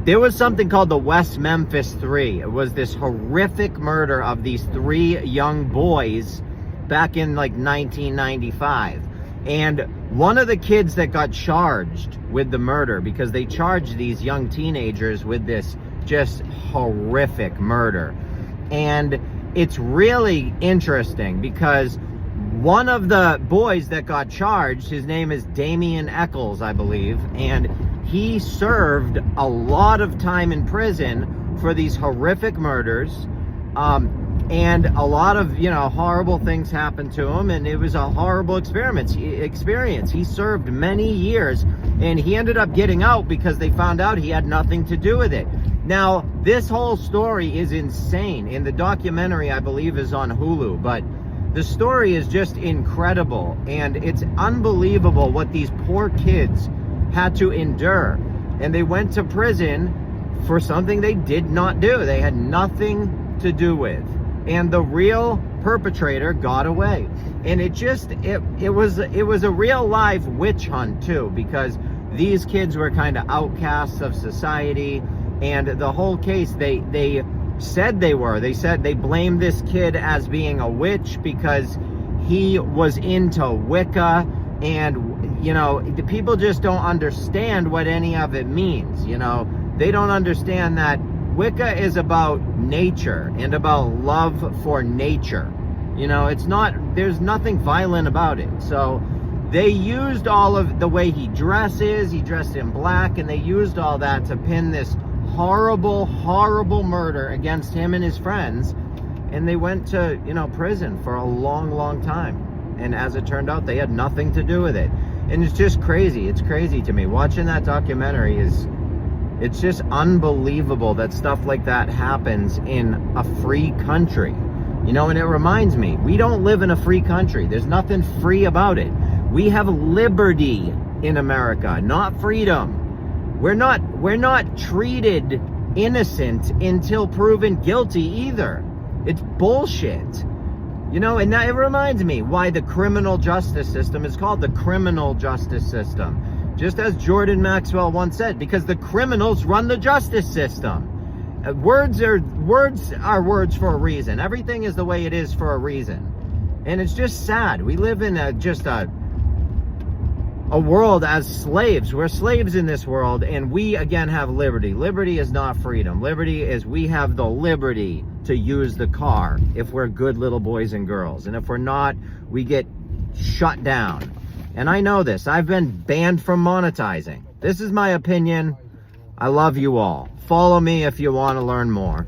There was something called the West Memphis 3. It was this horrific murder of these 3 young boys back in like 1995. And one of the kids that got charged with the murder, because they charged these young teenagers with this just horrific murder. And it's really interesting because one of the boys that got charged, his name is Damian Eccles, I believe, and he served a lot of time in prison for these horrific murders. And a lot of, horrible things happened to him, and it was a horrible experience. He served many years, and he ended up getting out because they found out he had nothing to do with it. Now, this whole story is insane. In the documentary, I believe, is on Hulu, but the story is just incredible, and it's unbelievable what these poor kids had to endure. And they went to prison for something they did not do. They had nothing to do with. And the real perpetrator got away. And it was a real live witch hunt too, because these kids were kind of outcasts of society. And the whole case, they said they blamed this kid as being a witch because he was into Wicca. And the people just don't understand what any of it means. They don't understand that Wicca is about nature and about love for nature. There's nothing violent about it. So they used all of the way he dressed in black, and they used all that to pin this horrible, horrible murder against him and his friends. And they went to, prison for a long, long time. And as it turned out, they had nothing to do with it. And it's just crazy. It's crazy to me. Watching that documentary it's just unbelievable that stuff like that happens in a free country. And it reminds me, we don't live in a free country. There's nothing free about it. We have liberty in America, not freedom. We're not treated innocent until proven guilty either. It's bullshit. And that, it reminds me why the criminal justice system is called the criminal justice system. Just as Jordan Maxwell once said, because the criminals run the justice system. Words are words for a reason. Everything is the way it is for a reason. And it's just sad. We live in a world as slaves. We're slaves in this world, and we again have liberty. Liberty is not freedom. Liberty is we have the liberty to use the car if we're good little boys and girls. And if we're not, we get shut down. And I know this. I've been banned from monetizing. This is my opinion. I love you all. Follow me if you want to learn more.